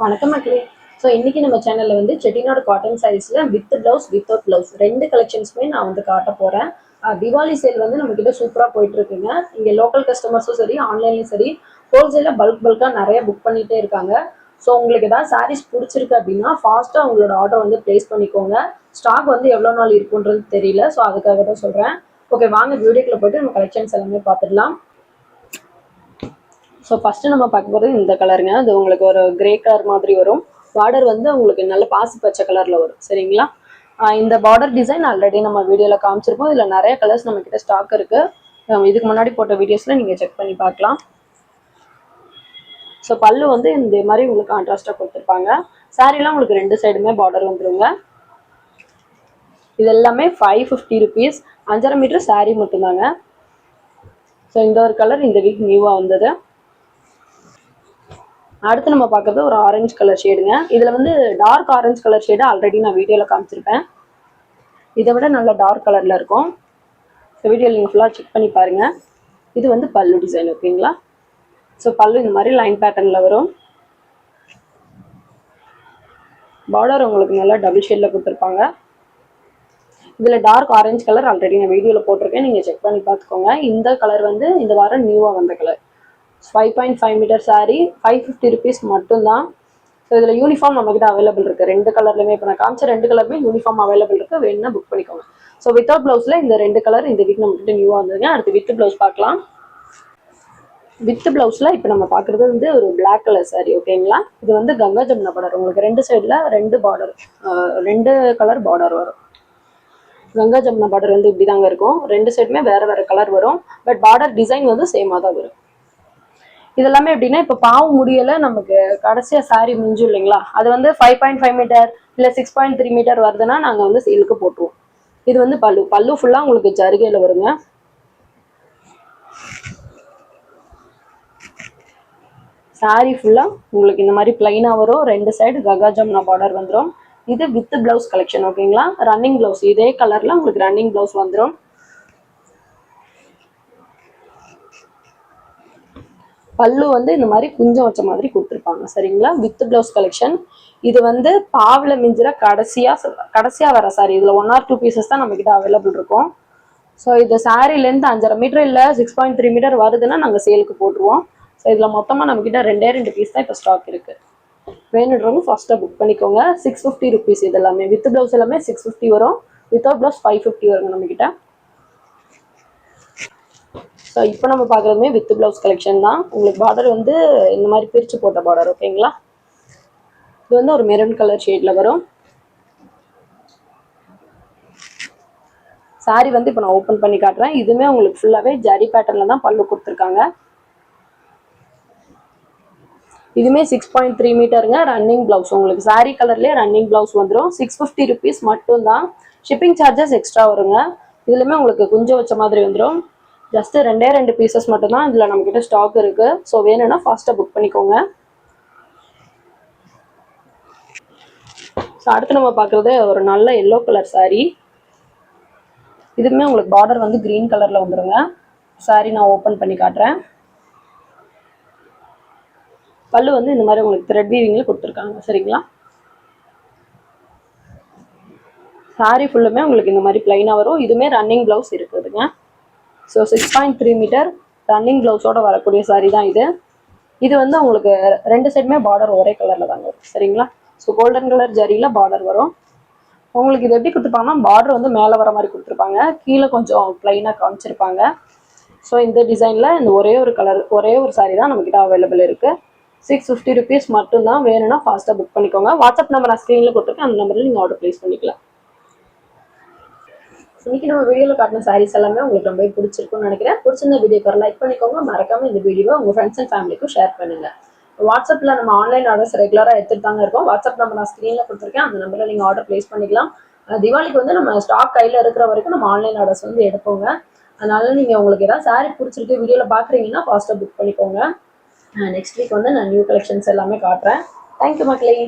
வணக்கம் மக்களே. ஸோ இன்னைக்கு நம்ம சேனல்ல வந்து செட்டிநாடு காட்டன் சாரீஸ்ல வித் பிளவுஸ் வித்தவுட் பிளவுஸ் ரெண்டு கலெக்ஷன்ஸுமே நான் வந்து காட்ட போறேன். தீபாவளி சேல் வந்து நம்ம கிட்ட சூப்பரா போயிட்டு இருக்குங்க. இங்க லோக்கல் கஸ்டமர்ஸும் சரி, ஆன்லைன்லயும் சரி, ஹோல்சேல பல்கா நிறைய புக் பண்ணிட்டே இருக்காங்க. ஸோ உங்களுக்கு ஏதாவது சாரீஸ் பிடிச்சிருக்கு அப்படின்னா ஃபாஸ்ட்டாக உங்களோட ஆர்டர் வந்து பிளேஸ் பண்ணிக்கோங்க. ஸ்டாக் வந்து எவ்வளோ நாள் இருக்குன்றது தெரியல. ஸோ அதுக்காக தான் சொல்கிறேன். ஓகே, வாங்க வீடியோக்குள்ள போயிட்டு நம்ம கலெக்ஷன்ஸ் எல்லாமே பார்த்துடலாம். ஸோ ஃபஸ்ட்டு நம்ம பார்க்க போகிறது இந்த கலருங்க. அது உங்களுக்கு ஒரு கிரே கலர் மாதிரி வரும். பார்டர் வந்து உங்களுக்கு நல்ல பாசி பச்சை கலரில் வரும். சரிங்களா? இந்த பார்டர் டிசைன் ஆல்ரெடி நம்ம வீடியோவில் காமிச்சிருப்போம். இதில் நிறைய கலர்ஸ் நம்மக்கிட்ட ஸ்டாக் இருக்குது. இதுக்கு முன்னாடி போட்ட வீடியோஸில் நீங்கள் செக் பண்ணி பார்க்கலாம். ஸோ பல்லு வந்து இந்த மாதிரி உங்களுக்கு கான்ட்ராஸ்டாக கொடுத்துருப்பாங்க. சாரீலாம் உங்களுக்கு ரெண்டு சைடுமே பார்டர் வந்துருங்க. இது எல்லாமே 550 ருபீஸ். 5.5 மீட்டர் சாரீ மட்டும்தாங்க. ஸோ இந்த ஒரு கலர் இந்த வீக் நியூவாக வந்தது. அடுத்து நம்ம பார்க்கறது ஒரு ஆரஞ்சு கலர் ஷேடுங்க. இதில் வந்து dark orange colour shade already நான் வீடியோவில் காமிச்சிருப்பேன். இதை விட நல்ல டார்க் கலரில் இருக்கும். ஸோ வீடியோ நீங்கள் ஃபுல்லாக செக் பண்ணி பாருங்கள். இது வந்து பல்லு டிசைன். ஓகேங்களா? ஸோ பல்லு இந்த மாதிரி லைன் பேட்டர்னில் வரும். பார்டர் உங்களுக்கு நல்லா டபுள் ஷேடில் கொடுத்துருப்பாங்க. இதில் டார்க் ஆரஞ்சு கலர் ஆல்ரெடி நான் வீடியோவில் போட்டிருக்கேன். நீங்கள் செக் பண்ணி பார்த்துக்கோங்க. இந்த கலர் வந்து இந்த வாரம் நியூவாக வந்த கலர். 5.5 மீட்டர் சாரீ, 550 ருபீஸ் மட்டும்தான். ஸோ இதில் யூனிஃபார்ம் நம்மக்கிட்ட அவைலபிள் இருக்குது. ரெண்டு கலர்லையுமே இப்போ நான் காமிச்ச ரெண்டு கலருமே யூனிஃபார்ம் அவைலபிள் இருக்குது. வேணும்னா புக் பண்ணிக்கோங்க. ஸோ வித்தவுட் ப்ளவுஸில் இந்த ரெண்டு கலர் இந்த வீக் நம்மக்கிட்ட நியூவாக வந்ததுங்க. அடுத்து வித் ப்ளவுஸ் பார்க்கலாம். வித் ப்ளவுஸில் இப்போ நம்ம பார்க்குறது வந்து ஒரு பிளாக் கலர் சாரீ. ஓகேங்களா? இது வந்து கங்கா ஜமுனா பார்டர். உங்களுக்கு ரெண்டு சைடில் ரெண்டு பார்டர், ரெண்டு கலர் பார்டர் வரும். கங்கா ஜமுனா பார்டர் வந்து இப்படி தாங்க இருக்கும். ரெண்டு சைடுமே வேறு வேறு கலர் வரும். பட் பார்டர் டிசைன் வந்து சேமாக தான் வரும். இதெல்லாமே எப்படின்னா இப்போ பாவு முடியலை, நமக்கு கடைசியாக சாரீ முடிஞ்சு இல்லைங்களா, அது வந்து 5.5 மீட்டர் இல்லை 6.3 மீட்டர் வருதுன்னா நாங்கள் வந்து சேலுக்கு போட்டுருவோம். இது வந்து பல்லு. பல்லு ஃபுல்லாக உங்களுக்கு ஜருகையில் வருங்க. சாரீ ஃபுல்லாக உங்களுக்கு இந்த மாதிரி பிளைனாக வரும். ரெண்டு சைடு கங்கா ஜமுனா பார்டர் வந்துடும். இது வித் பிளவுஸ் கலெக்ஷன். ஓகேங்களா? ரன்னிங் பிளவுஸ் இதே கலரில் உங்களுக்கு ரன்னிங் பிளவுஸ் வந்துடும். பல்லு வந்து இந்த மாதிரி குஞ்சம் வச்ச மாதிரி கொடுத்துருப்பாங்க. சரிங்களா? With blouse collection. இது வந்து பாவில் மிஞ்சிற கடைசியாக வர சாரி. இதில் 1 or 2 பீசஸ் தான் நம்மக்கிட்ட அவைலபிள் இருக்கும். ஸோ இது சாரீலேருந்து 5.5 மீட்டர் இல்லை 6.3 மீட்டர் வருதுன்னா நாங்கள் சேலுக்கு போட்டுருவோம். ஸோ இதில் மொத்தமாக நம்மக்கிட்ட 2 பீஸ் தான் இப்போ ஸ்டாக் இருக்குது. வேணுன்றவங்க ஃபஸ்ட்டாக புக் பண்ணிக்கோங்க. 650 ருபீஸ். இது எல்லாமே வித் பிளவுஸ் எல்லாமே 650 வரும். வித்தவுட் பிளவுஸ் 550 வருங்க நம்மக்கிட்ட. ஸோ இப்போ நம்ம பார்க்குறதுமே வித் பிளவுஸ் கலெக்ஷன் தான். உங்களுக்கு பார்டர் வந்து இந்த மாதிரி பிரித்து போட்ட பார்டர். ஓகேங்களா? இது வந்து ஒரு மெரூன் கலர் ஷேடில் வரும். சாரீ வந்து இப்போ நான் ஓப்பன் பண்ணி காட்டுறேன். இதுவுமே உங்களுக்கு ஃபுல்லாகவே ஜரி பேட்டர்னில் தான் பல்லு கொடுத்துருக்காங்க. இதுவுமே 6.3 மீட்டருங்க. Running blouse. உங்களுக்கு சாரீ கலர்லேயே ரன்னிங் பிளவுஸ் வந்துடும். 650 ருபீஸ் மட்டும்தான். ஷிப்பிங் சார்ஜஸ் எக்ஸ்ட்ரா வருங்க. இதுலையுமே உங்களுக்கு குஞ்சம் வச்ச மாதிரி வந்துடும். ஜஸ்ட் 2 பீசஸ் மட்டும்தான் இதில் நம்மக்கிட்ட ஸ்டாக் இருக்குது. ஸோ வேணும்னா ஃபாஸ்ட்டாக புக் பண்ணிக்கோங்க. ஸோ அடுத்து நம்ம பார்க்குறது ஒரு நல்ல எல்லோ கலர் சாரீ. இதுவுமே உங்களுக்கு பார்டர் வந்து க்ரீன் கலரில் வந்துடுங்க. சாரீ நான் ஓப்பன் பண்ணி காட்டுறேன். பல்லு வந்து இந்த மாதிரி உங்களுக்கு த்ரெட் வீவிங்கில் கொடுத்துருக்காங்க. சரிங்களா? சாரீ ஃபுல்லுமே உங்களுக்கு இந்த மாதிரி பிளைனாக வரும். இதுவுமே ரன்னிங் ப்ளவுஸ் இருக்குதுங்க. ஸோ 6.3 மீட்டர் ரன்னிங் ப்ளவுஸோட வரக்கூடிய சாரீ தான் இது. இது வந்து உங்களுக்கு ரெண்டு சைடுமே பார்டர் ஒரே கலரில் தாங்க வரும். சரிங்களா? ஸோ கோல்டன் கலர் ஜரியில் பார்டர் வரும். உங்களுக்கு இது எப்படி கொடுத்துருப்பாங்கன்னா பார்டர் வந்து மேலே வர மாதிரி கொடுத்துருப்பாங்க. கீழே கொஞ்சம் பிளைனாக காமிச்சிருப்பாங்க. ஸோ இந்த டிசைனில் இந்த ஒரே ஒரு சாரீ தான் நம்மக்கிட்ட அவைலபிள் இருக்குது. 650 ருபீஸ் மட்டும்தான். வேணும்னா ஃபாஸ்ட்டாக புக் பண்ணிக்கோங்க. வாட்ஸ்அப் நம்பர் நான் ஸ்க்ரீனில் கொடுத்துருக்கேன். அந்த நம்பரில் நீங்கள் ஆர்டர் ப்ளேஸ் பண்ணிக்கலாம். இன்னைக்கு நம்ம வீடியோவில் காட்டின சாரீஸ் எல்லாமே உங்களுக்கு ரொம்ப பிடிச்சிருக்கும்னு நினைக்கிறேன். பிடிச்சிருந்த வீடியோக்கு ஒரு லைக் பண்ணிக்கோங்க. மறக்காம இந்த வீடியோவை உங்கள் ஃப்ரெண்ட்ஸ் அண்ட் ஃபேமிலிக்கும் ஷேர் பண்ணுங்க. வாட்ஸ்அப்பில் நம்ம ஆன்லைன் ஆர்டர்ஸ் ரெகுலராக எடுத்துட்டு தாங்க இருக்கோம். வாட்ஸ்அப் நம்பர் நான் ஸ்க்ரீனில் கொடுத்துருக்கேன். அந்த நம்பரில் நீங்கள் ஆர்டர் ப்ளேஸ் பண்ணிக்கலாம். தீபாவளிக்கு வந்து நம்ம ஸ்டாக் கையில் இருக்கிற வரைக்கும் நம்ம ஆன்லைன் ஆர்டர்ஸ் வந்து எடுப்போங்க. அதனால நீங்கள் உங்களுக்கு ஏதாவது சாரீ பிடிச்சிருக்கு வீடியோவில் பார்க்குறீங்கன்னா ஃபாஸ்ட்டாக புக் பண்ணிக்கோங்க. நெக்ஸ்ட் வீக் வந்து நான் நியூ கலெக்ஷன்ஸ் எல்லாமே காட்டுறேன். தேங்க்யூ மக்களே.